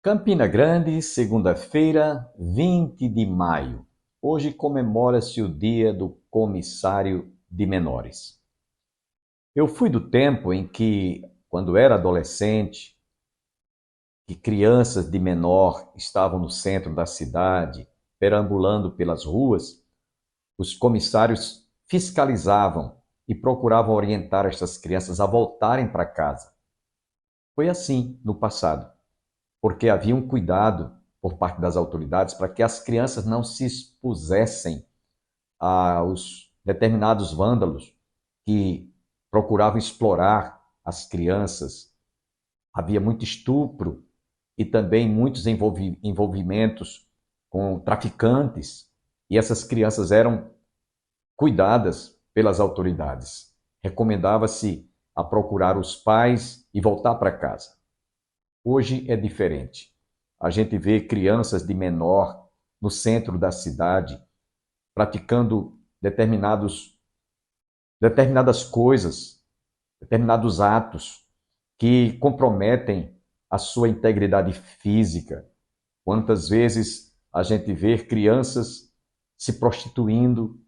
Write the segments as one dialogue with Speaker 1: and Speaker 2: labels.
Speaker 1: Campina Grande, segunda-feira, 20 de maio. Hoje comemora-se o Dia do Comissário de Menores. Eu fui do tempo em que, quando era adolescente, que crianças de menor estavam no centro da cidade, perambulando pelas ruas, os comissários fiscalizavam e procuravam orientar estas crianças a voltarem para casa. Foi assim no passado, porque havia um cuidado por parte das autoridades para que as crianças não se expusessem aos determinados vândalos que procuravam explorar as crianças. Havia muito estupro e também muitos envolvimentos com traficantes, e essas crianças eram cuidadas pelas autoridades. Recomendava-se a procurar os pais e voltar para casa. Hoje é diferente. A gente vê crianças de menor no centro da cidade praticando determinadas coisas, determinados atos que comprometem a sua integridade física. Quantas vezes a gente vê crianças se prostituindo,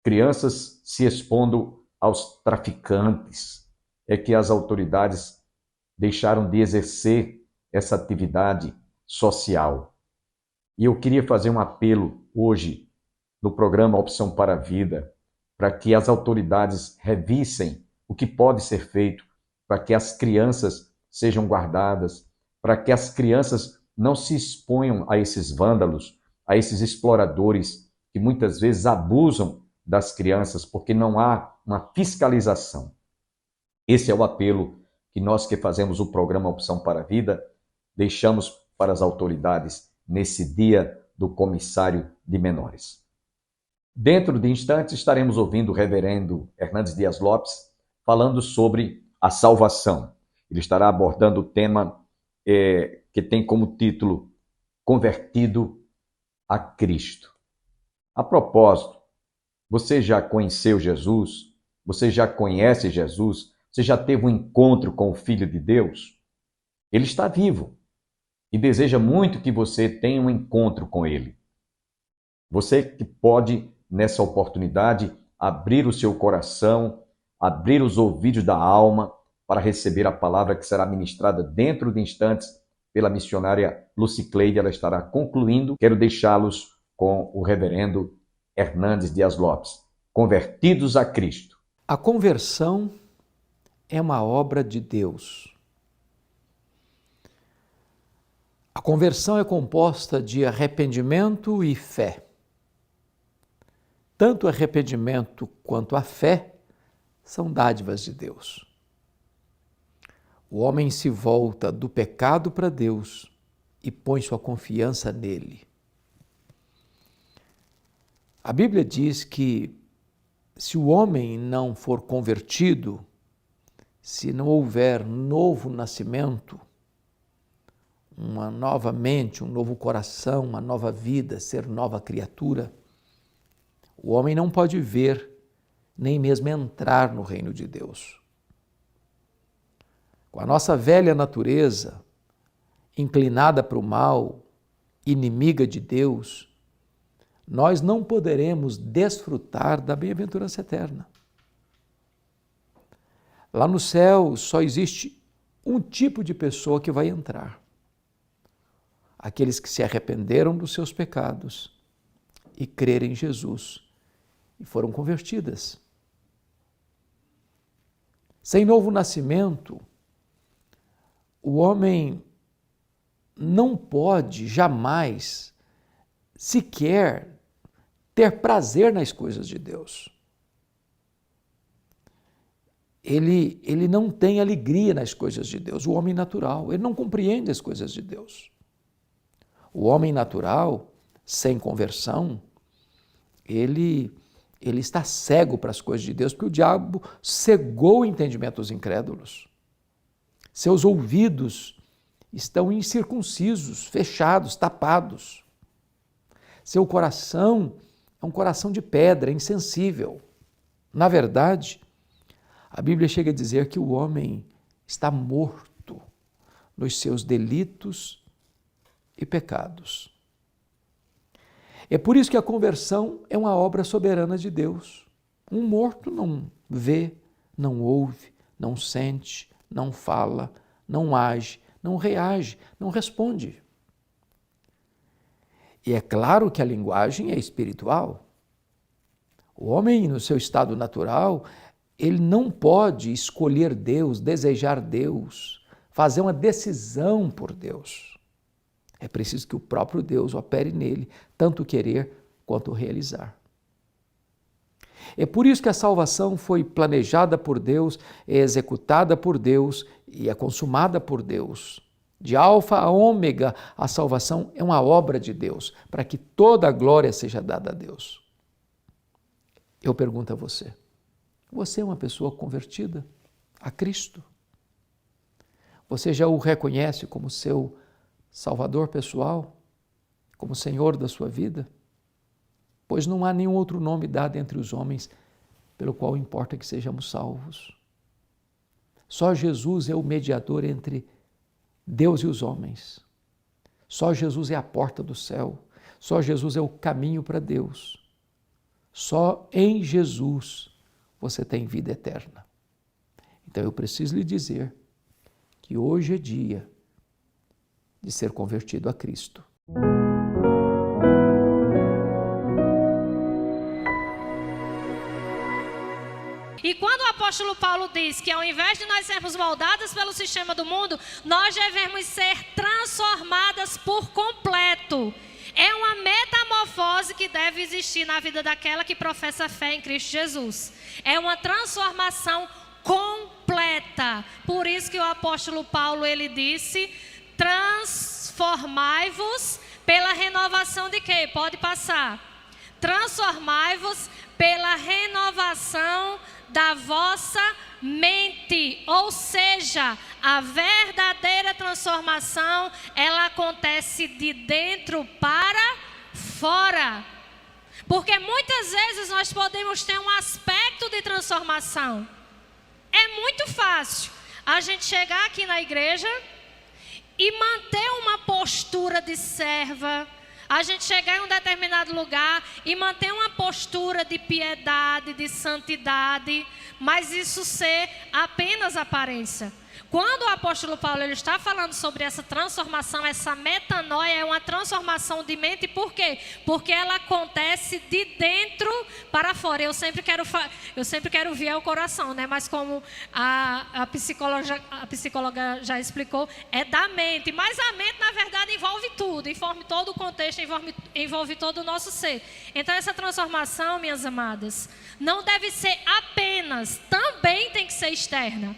Speaker 1: crianças se expondo aos traficantes? É que as autoridades deixaram de exercer essa atividade social. E eu queria fazer um apelo hoje no programa Opção para a Vida, para que as autoridades revisem o que pode ser feito para que as crianças sejam guardadas, para que as crianças não se exponham a esses vândalos, a esses exploradores que muitas vezes abusam das crianças porque não há uma fiscalização. Esse é o apelo que nós que fazemos o programa Opção para a Vida deixamos para as autoridades nesse dia do comissário de menores. Dentro de instantes estaremos ouvindo o reverendo Hernandes Dias Lopes falando sobre a salvação. Ele estará abordando o tema que tem como título Convertido a Cristo. A propósito, você já conheceu Jesus? Você já conhece Jesus? Você já teve um encontro com o Filho de Deus? Ele está vivo e deseja muito que você tenha um encontro com Ele. Você que pode, nessa oportunidade, abrir o seu coração, abrir os ouvidos da alma para receber a palavra que será ministrada dentro de instantes pela missionária Lucicleide. Ela estará concluindo. Quero deixá-los com o reverendo Hernandes Dias Lopes. Convertidos a Cristo.
Speaker 2: A conversão é uma obra de Deus. A conversão é composta de arrependimento e fé. Tanto o arrependimento quanto a fé são dádivas de Deus. O homem se volta do pecado para Deus e põe sua confiança nele. A Bíblia diz que se o homem não for convertido, se não houver novo nascimento, uma nova mente, um novo coração, uma nova vida, ser nova criatura, o homem não pode ver, nem mesmo entrar no reino de Deus. Com a nossa velha natureza, inclinada para o mal, inimiga de Deus, nós não poderemos desfrutar da bem-aventurança eterna. Lá no céu só existe um tipo de pessoa que vai entrar: aqueles que se arrependeram dos seus pecados e crerem em Jesus e foram convertidas. Sem novo nascimento, o homem não pode jamais sequer ter prazer nas coisas de Deus. Ele não tem alegria nas coisas de Deus, o homem natural, ele não compreende as coisas de Deus. O homem natural, sem conversão, ele está cego para as coisas de Deus, porque o diabo cegou o entendimento dos incrédulos. Seus ouvidos estão incircuncisos, fechados, tapados. Seu coração é um coração de pedra, insensível. Na verdade, a Bíblia chega a dizer que o homem está morto nos seus delitos e pecados. É por isso que a conversão é uma obra soberana de Deus. Um morto não vê, não ouve, não sente, não fala, não age, não reage, não responde. E é claro que a linguagem é espiritual. O homem, no seu estado natural, ele não pode escolher Deus, desejar Deus, fazer uma decisão por Deus. É preciso que o próprio Deus opere nele, tanto querer quanto realizar. É por isso que a salvação foi planejada por Deus, é executada por Deus e é consumada por Deus. De alfa a ômega, a salvação é uma obra de Deus, para que toda a glória seja dada a Deus. Eu pergunto a você, você é uma pessoa convertida a Cristo? Você já o reconhece como seu Salvador pessoal, como Senhor da sua vida? Pois não há nenhum outro nome dado entre os homens pelo qual importa que sejamos salvos. Só Jesus é o mediador entre Deus e os homens. Só Jesus é a porta do céu. Só Jesus é o caminho para Deus. Só em Jesus você tem vida eterna. Então eu preciso lhe dizer que hoje é dia de ser convertido a Cristo.
Speaker 3: E quando o apóstolo Paulo diz que ao invés de nós sermos moldadas pelo sistema do mundo, nós devemos ser transformadas por completo. É uma metamorfose que deve existir na vida daquela que professa a fé em Cristo Jesus. É uma transformação completa. Por isso que o apóstolo Paulo, ele disse, transformai-vos pela renovação de quê? Pode passar. Transformai-vos pela renovação da vossa mente, ou seja, a verdadeira transformação, ela acontece de dentro para fora. Porque muitas vezes nós podemos ter um aspecto de transformação. É muito fácil a gente chegar aqui na igreja e manter uma postura de serva, a gente chegar em um determinado lugar e manter uma postura de piedade, de santidade, mas isso ser apenas aparência. Quando o apóstolo Paulo ele está falando sobre essa transformação, essa metanoia é uma transformação de mente, por quê? Porque ela acontece de dentro para fora. Eu sempre quero ver o coração, né? Mas como a psicóloga já explicou, é da mente. Mas a mente, na verdade, envolve tudo, envolve todo o contexto, envolve todo o nosso ser. Então, essa transformação, minhas amadas, não deve ser apenas, também tem que ser externa.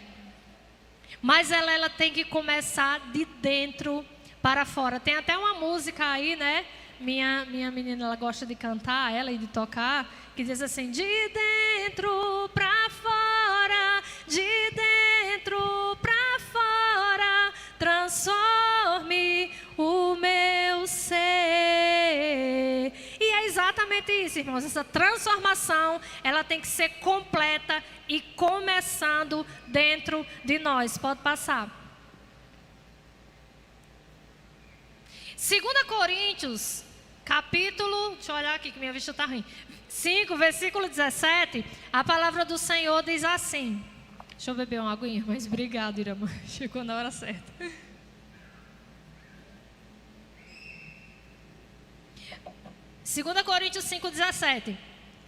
Speaker 3: Mas ela tem que começar de dentro para fora. Tem até uma música aí, né? Minha menina, ela gosta de cantar, ela e de tocar, que diz assim: de dentro para fora, de dentro para fora, transforme o meu ser. E é exatamente isso, irmãos. Essa transformação, ela tem que ser completa e começando dentro de nós. Pode passar. 2 Coríntios, capítulo, deixa eu olhar aqui que minha vista está ruim. 5, versículo 17, a palavra do Senhor diz assim. Deixa eu beber uma aguinha, mas obrigado, Irama. Chegou na hora certa. 2 Coríntios 5, 17.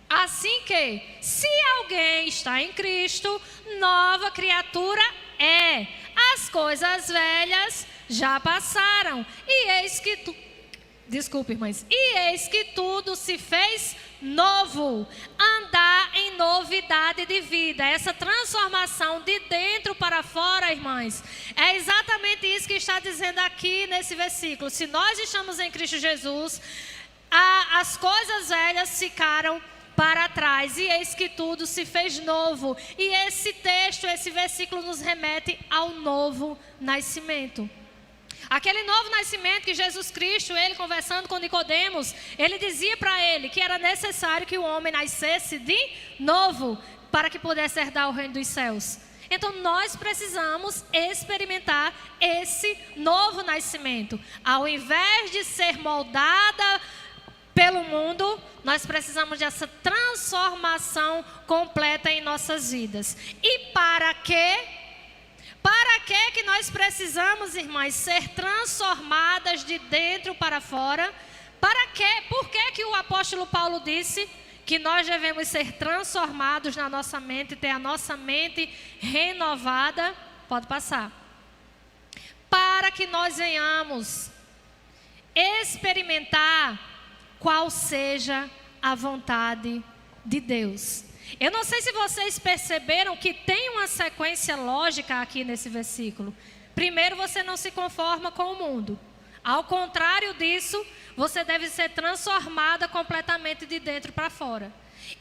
Speaker 3: Assim que, se alguém está em Cristo, nova criatura é. As coisas velhas já passaram. E eis que tudo se fez novo. Andar em novidade de vida. Essa transformação de dentro para fora, irmãs, é exatamente isso que está dizendo aqui nesse versículo. Se nós estamos em Cristo Jesus, as coisas velhas ficaram para trás, e eis que tudo se fez novo. E esse texto, esse versículo nos remete ao novo nascimento. Aquele novo nascimento que Jesus Cristo, ele conversando com Nicodemos, ele dizia para ele que era necessário que o homem nascesse de novo para que pudesse herdar o reino dos céus. Então nós precisamos experimentar esse novo nascimento. Ao invés de ser moldada pelo mundo, nós precisamos dessa transformação completa em nossas vidas. E para quê? Para que nós precisamos, irmãs, ser transformadas de dentro para fora? Para quê? Por que o apóstolo Paulo disse que nós devemos ser transformados na nossa mente, ter a nossa mente renovada? Pode passar. Para que nós venhamos experimentar qual seja a vontade de Deus. Eu não sei se vocês perceberam que tem uma sequência lógica aqui nesse versículo. Primeiro, você não se conforma com o mundo. Ao contrário disso, você deve ser transformada completamente de dentro para fora.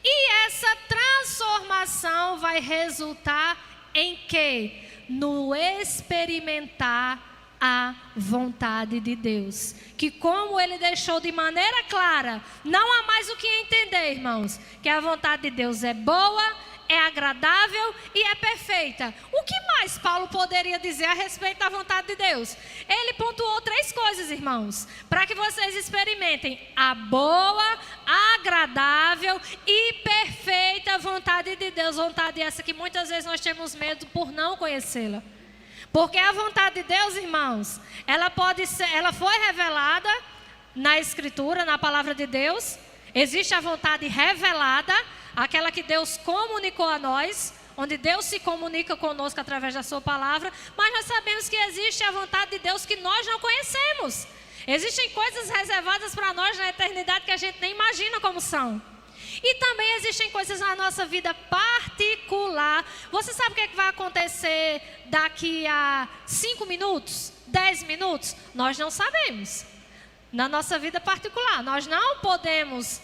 Speaker 3: E essa transformação vai resultar em quê? No experimentar a vontade de Deus. Que como ele deixou de maneira clara, não há mais o que entender, irmãos, que a vontade de Deus é boa, é agradável e é perfeita. O que mais Paulo poderia dizer a respeito da vontade de Deus? Ele pontuou 3 coisas, irmãos, para que vocês experimentem a boa, agradável e perfeita vontade de Deus. Vontade essa que muitas vezes nós temos medo por não conhecê-la. Porque a vontade de Deus, irmãos, ela foi revelada na Escritura, na palavra de Deus. Existe a vontade revelada, aquela que Deus comunicou a nós, onde Deus se comunica conosco através da sua palavra. Mas nós sabemos que existe a vontade de Deus que nós não conhecemos. Existem coisas reservadas para nós na eternidade que a gente nem imagina como são. E também existem coisas na nossa vida particular. Você sabe o que vai acontecer daqui a 5 minutos, 10 minutos? Nós não sabemos. Na nossa vida particular, nós não podemos,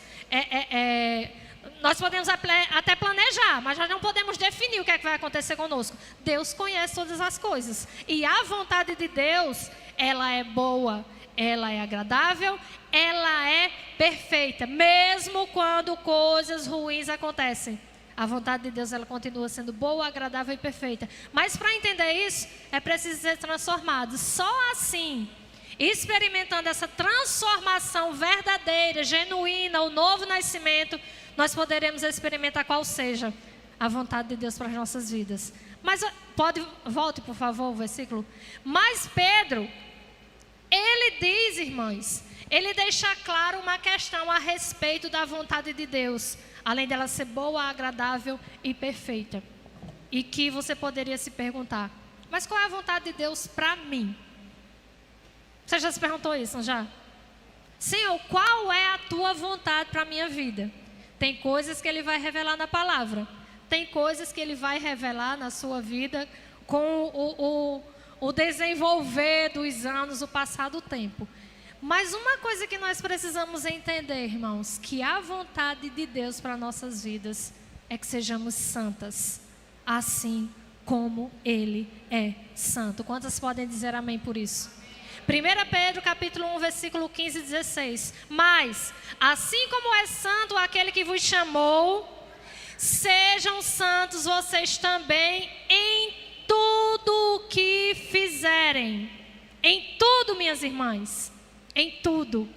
Speaker 3: nós podemos até planejar, mas nós não podemos definir o que vai acontecer conosco. Deus conhece todas as coisas. E a vontade de Deus, ela é boa, ela é agradável, ela é perfeita, mesmo quando coisas ruins acontecem. A vontade de Deus, ela continua sendo boa, agradável e perfeita. Mas para entender isso, é preciso ser transformado. Só assim, experimentando essa transformação verdadeira, genuína, o novo nascimento, nós poderemos experimentar qual seja a vontade de Deus para as nossas vidas. Mas volte por favor o versículo. Mas Pedro, ele diz, irmãs, ele deixa claro uma questão a respeito da vontade de Deus, além dela ser boa, agradável e perfeita. E que você poderia se perguntar, mas qual é a vontade de Deus para mim? Você já se perguntou isso, não já? Senhor, qual é a tua vontade para a minha vida? Tem coisas que ele vai revelar na palavra. Tem coisas que ele vai revelar na sua vida com o desenvolver dos anos, o passar do tempo. Mas uma coisa que nós precisamos entender, irmãos, que a vontade de Deus para nossas vidas é que sejamos santas, assim como Ele é santo. Quantas podem dizer amém por isso? 1 Pedro capítulo 1, versículo 15 e 16. Mas, assim como é santo aquele que vos chamou, sejam santos vocês também em tudo o que fizerem. Em tudo, minhas irmãs. Em tudo.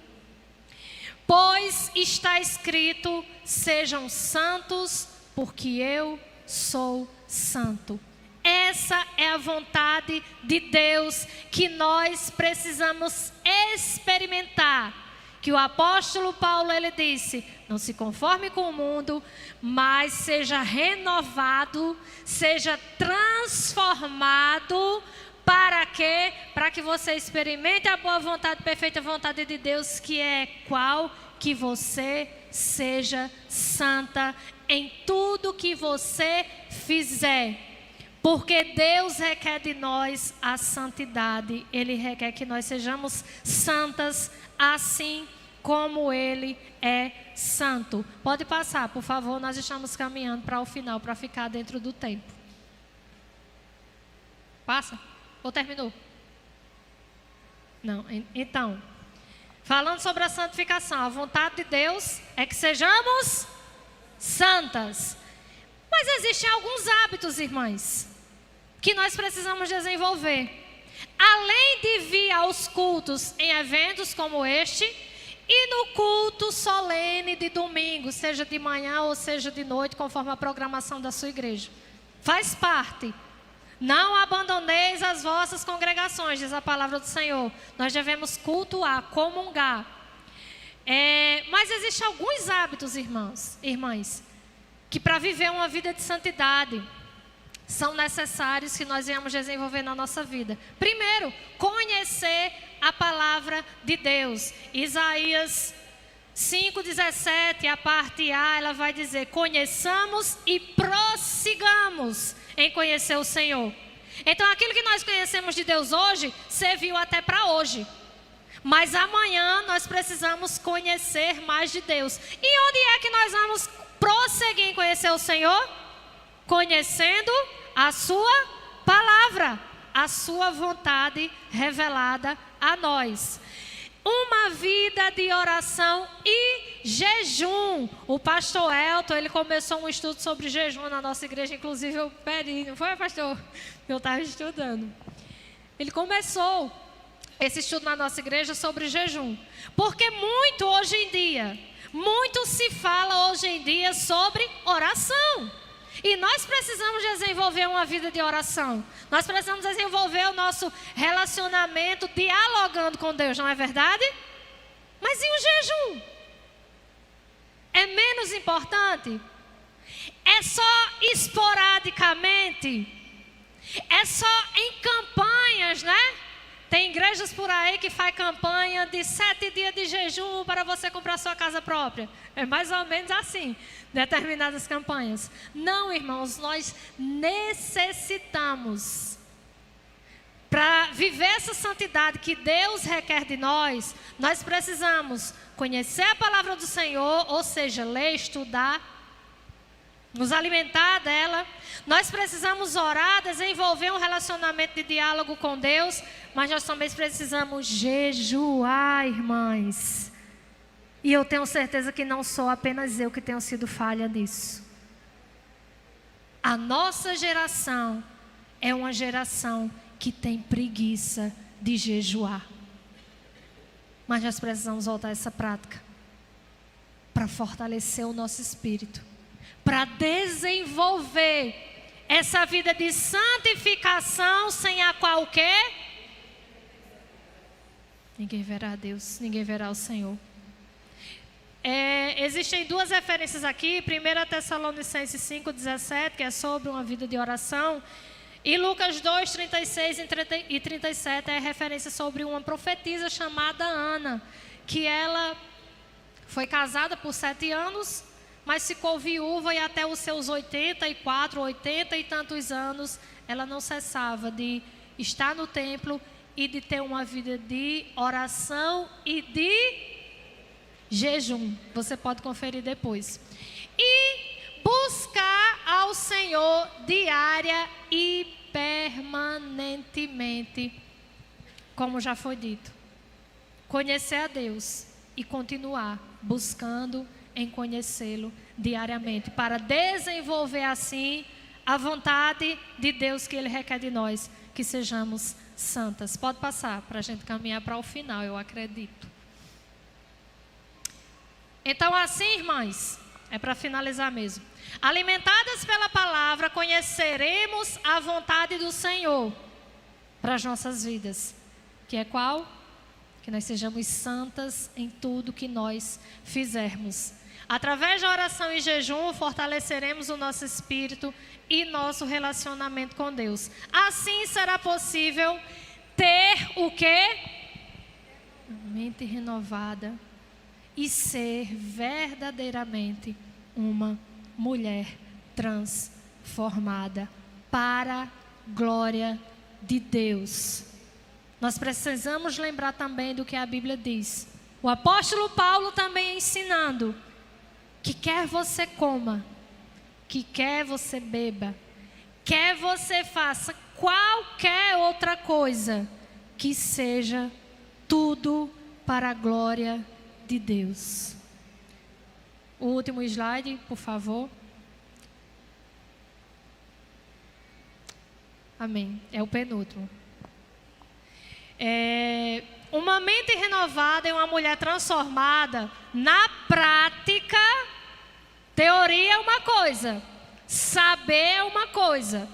Speaker 3: Pois está escrito, sejam santos, porque eu sou santo. Essa é a vontade de Deus que nós precisamos experimentar. Que o apóstolo Paulo, ele disse, não se conforme com o mundo, mas seja renovado, seja transformado. Para quê? Para que você experimente a boa vontade, perfeita vontade de Deus, que é qual? Que você seja santa em tudo que você fizer. Porque Deus requer de nós a santidade. Ele requer que nós sejamos santas, assim como Ele é santo. Pode passar, por favor, nós estamos caminhando para o final, para ficar dentro do tempo. Passa? Ou terminou? Não, então, falando sobre a santificação, a vontade de Deus é que sejamos santas. Mas existem alguns hábitos, irmãs, que nós precisamos desenvolver. Além de vir aos cultos em eventos como este, e no culto solene de domingo, seja de manhã ou seja de noite, conforme a programação da sua igreja. Faz parte. Não abandoneis as vossas congregações, diz a palavra do Senhor. Nós devemos cultuar, comungar. Mas existem alguns hábitos, irmãs, que para viver uma vida de santidade são necessários que nós venhamos desenvolver na nossa vida. Primeiro, conhecer a palavra de Deus. Isaías 5,17, a parte A, ela vai dizer: conheçamos e prossigamos em conhecer o Senhor. Então, aquilo que nós conhecemos de Deus hoje, serviu até para hoje. Mas amanhã nós precisamos conhecer mais de Deus. E onde é que nós vamos prosseguir em conhecer o Senhor? Conhecendo a sua palavra, a sua vontade revelada a nós. Uma vida de oração e jejum. O pastor Elton, ele começou um estudo sobre jejum na nossa igreja, inclusive eu pedi, não foi, pastor? Eu estava estudando. Ele começou esse estudo na nossa igreja sobre jejum. Porque muito hoje em dia, muito se fala hoje em dia sobre oração. E nós precisamos desenvolver uma vida de oração. Nós precisamos desenvolver o nosso relacionamento dialogando com Deus, não é verdade? Mas e o jejum? É menos importante? É só esporadicamente? É só em campanhas, né? Tem igrejas por aí que faz campanha de 7 dias de jejum para você comprar sua casa própria. É mais ou menos assim, determinadas campanhas. Não, irmãos, nós necessitamos, para viver essa santidade que Deus requer de nós, nós precisamos conhecer a palavra do Senhor, ou seja, ler, estudar, nos alimentar dela. Nós precisamos orar, desenvolver um relacionamento de diálogo com Deus, mas nós também precisamos jejuar, irmãs. E eu tenho certeza que não sou apenas eu que tenho sido falha nisso. A nossa geração é uma geração que tem preguiça de jejuar. Mas nós precisamos voltar a essa prática para fortalecer o nosso espírito, para desenvolver essa vida de santificação, sem a qual o quê? Ninguém verá a Deus, ninguém verá o Senhor. Existem duas referências aqui. 1 Tessalonicenses 5,17, que é sobre uma vida de oração. E Lucas 2, 36 e 37 é referência sobre uma profetisa chamada Ana, que ela foi casada por 7 anos, mas ficou viúva, e até os seus 84, 80 e tantos anos, ela não cessava de estar no templo e de ter uma vida de oração e de jejum. Você pode conferir depois. E buscar ao Senhor diária e permanentemente, como já foi dito. Conhecer a Deus e continuar buscando em conhecê-lo diariamente, para desenvolver assim a vontade de Deus que Ele requer de nós, que sejamos santas. Pode passar para a gente caminhar para o final, eu acredito. Então assim, irmãs, é para finalizar mesmo. Alimentadas pela palavra, conheceremos a vontade do Senhor para as nossas vidas. Que é qual? Que nós sejamos santas em tudo que nós fizermos. Através da oração e jejum, fortaleceremos o nosso espírito e nosso relacionamento com Deus. Assim será possível ter o quê? Mente renovada e ser verdadeiramente uma mulher transformada para a glória de Deus. Nós precisamos lembrar também do que a Bíblia diz. O apóstolo Paulo também ensinando que quer você coma, que quer você beba, quer você faça qualquer outra coisa, que seja tudo para a glória de Deus. O último slide, por favor. Amém. É o penúltimo. Uma mente renovada e uma mulher transformada, na prática, teoria é uma coisa, saber é uma coisa.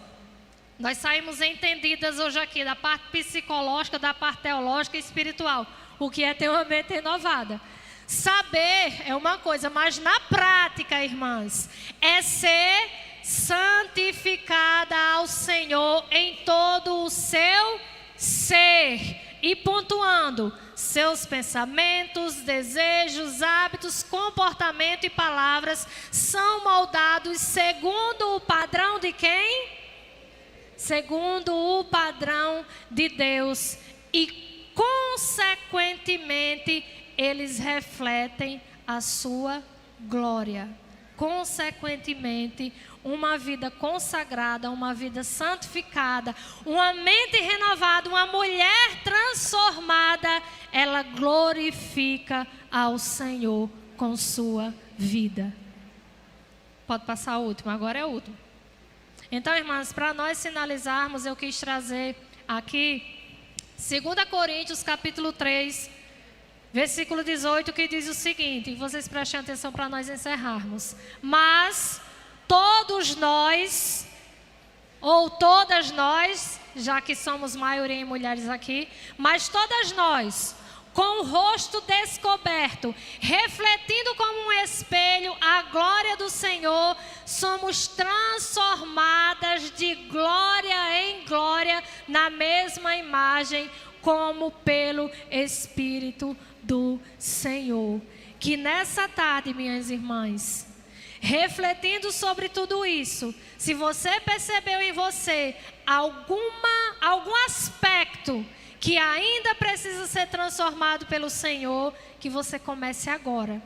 Speaker 3: Nós saímos entendidas hoje aqui da parte psicológica, da parte teológica e espiritual. O que é ter uma mente renovada? Saber é uma coisa, mas na prática, irmãs, é ser santificada ao Senhor em todo o seu ser. E pontuando, seus pensamentos, desejos, hábitos, comportamento e palavras são moldados segundo o padrão de quem? Segundo o padrão de Deus. E, consequentemente, eles refletem a sua glória. Consequentemente, uma vida consagrada, uma vida santificada, uma mente renovada, uma mulher transformada, ela glorifica ao Senhor com sua vida. Pode passar o último, agora é o último. Então, irmãs, para nós finalizarmos, eu quis trazer aqui 2 Coríntios capítulo 3, versículo 18, que diz o seguinte, e vocês prestem atenção para nós encerrarmos. Mas todos nós, ou todas nós, já que somos maioria em mulheres aqui, mas todas nós, com o rosto descoberto, refletindo como um espelho a glória do Senhor, somos transformadas de glória em glória na mesma imagem, como pelo Espírito do Senhor. Que nessa tarde, minhas irmãs, refletindo sobre tudo isso, se você percebeu em você algum aspecto que ainda precisa ser transformado pelo Senhor, que você comece agora.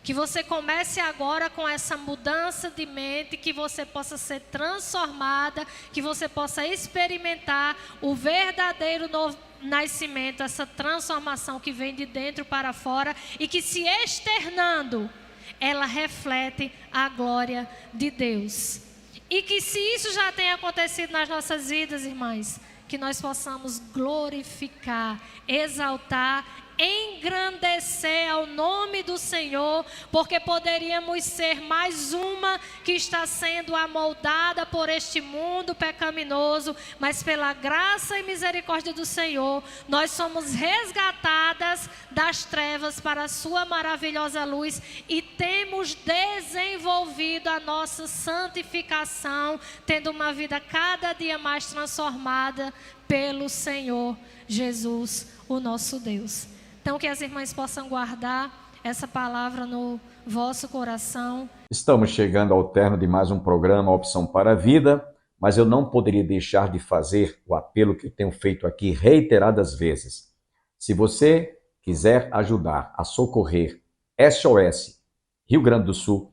Speaker 3: Que você comece agora com essa mudança de mente, que você possa ser transformada, que você possa experimentar o verdadeiro novo nascimento, essa transformação que vem de dentro para fora e que se externando, ela reflete a glória de Deus. E que se isso já tem acontecido nas nossas vidas, irmãs, que nós possamos glorificar, exaltar, engrandecer ao nome do Senhor, porque poderíamos ser mais uma que está sendo amoldada por este mundo pecaminoso, mas pela graça e misericórdia do Senhor, nós somos resgatadas das trevas para a sua maravilhosa luz e temos desenvolvido a nossa santificação, tendo uma vida cada dia mais transformada pelo Senhor Jesus, o nosso Deus. Então, que as irmãs possam guardar essa palavra no vosso coração.
Speaker 1: Estamos chegando ao término de mais um programa Opção para a Vida, mas eu não poderia deixar de fazer o apelo que eu tenho feito aqui reiteradas vezes. Se você quiser ajudar a socorrer SOS Rio Grande do Sul,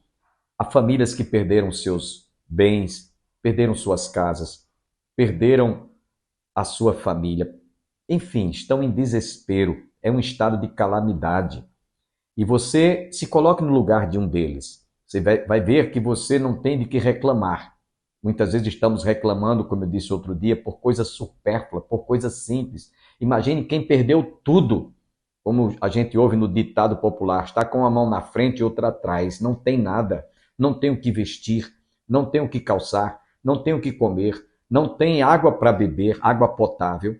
Speaker 1: a famílias que perderam seus bens, perderam suas casas, perderam a sua família, enfim, estão em desespero, é um estado de calamidade. E você se coloque no lugar de um deles. Você vai ver que você não tem de que reclamar. Muitas vezes estamos reclamando, como eu disse outro dia, por coisas supérfluas, por coisas simples. Imagine quem perdeu tudo, como a gente ouve no ditado popular, está com uma mão na frente e outra atrás, não tem nada, não tem o que vestir, não tem o que calçar, não tem o que comer, não tem água para beber, água potável.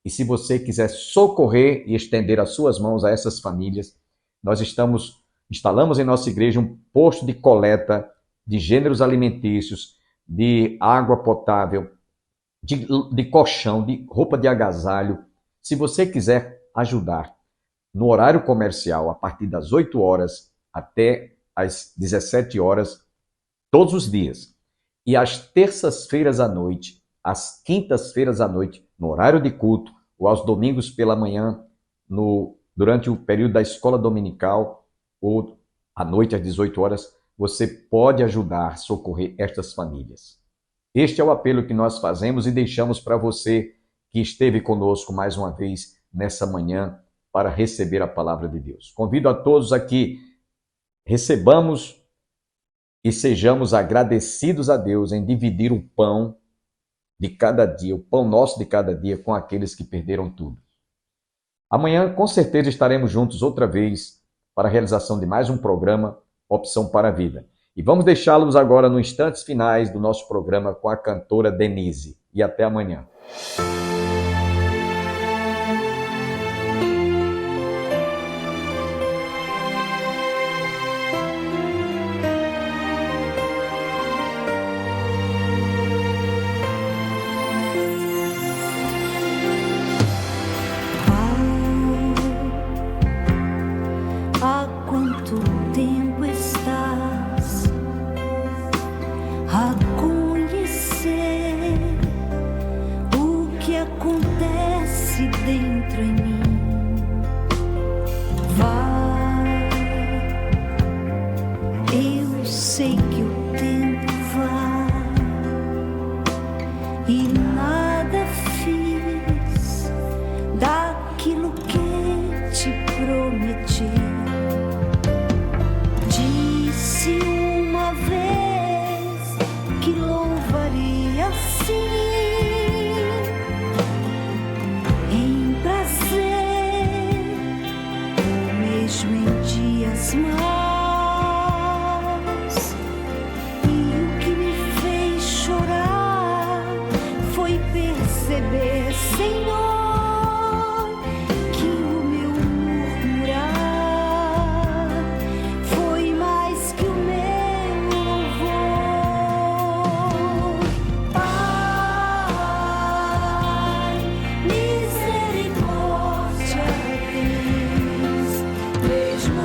Speaker 1: E se você quiser socorrer e estender as suas mãos a essas famílias, nós instalamos em nossa igreja um posto de coleta de gêneros alimentícios, de água potável, de colchão, de roupa de agasalho. Se você quiser ajudar no horário comercial, a partir das 8 horas até às 17 horas, todos os dias, e às terças-feiras à noite, às quintas-feiras à noite, no horário de culto, ou aos domingos pela manhã, durante o período da escola dominical, ou à noite às 18 horas, você pode ajudar a socorrer estas famílias. Este é o apelo que nós fazemos e deixamos para você que esteve conosco mais uma vez nessa manhã para receber a palavra de Deus. Convido a todos a que recebamos e sejamos agradecidos a Deus em dividir o pão de cada dia, o pão nosso de cada dia com aqueles que perderam tudo. Amanhã, com certeza, estaremos juntos outra vez para a realização de mais um programa Opção para a Vida. E vamos deixá-los agora nos instantes finais do nosso programa com a cantora Denise. E até amanhã.
Speaker 4: Dentro em mim, vai. Eu sei que o tempo vai e nada fiz daquilo que te prometi. Disse uma vez que louvaria sim. Em dias maus, e o que me fez chorar foi perceber, Senhor, que o meu murmurar foi mais que o meu louvor. Pai, misericórdia,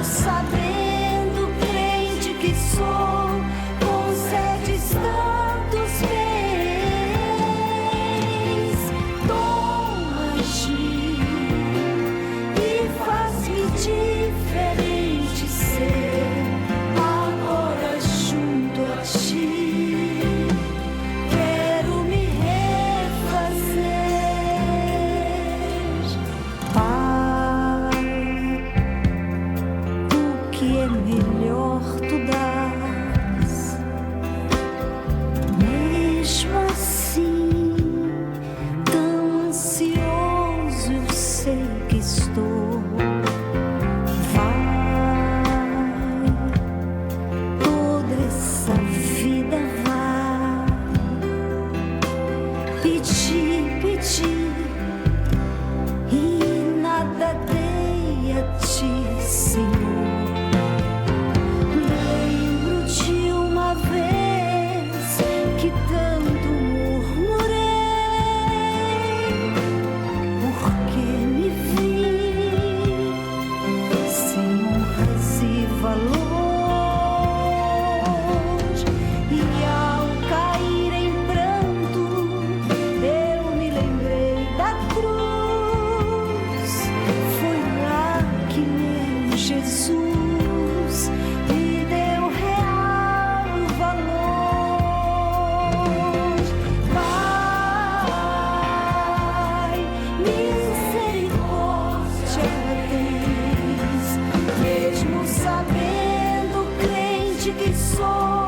Speaker 4: sabendo, crente que sou, concedes tantos bens. Toma-me e faz-me diferente ser, agora junto a ti. Quero me refazer, Pai. Que é melhor tu dás, mesmo assim, tão ansioso eu sei que estou. Vai, toda essa vida vai, pedir, e nada dei a ti, Senhor. Jesus me deu real valor. Pai, misericórdia tens, mesmo sabendo, crente que sou.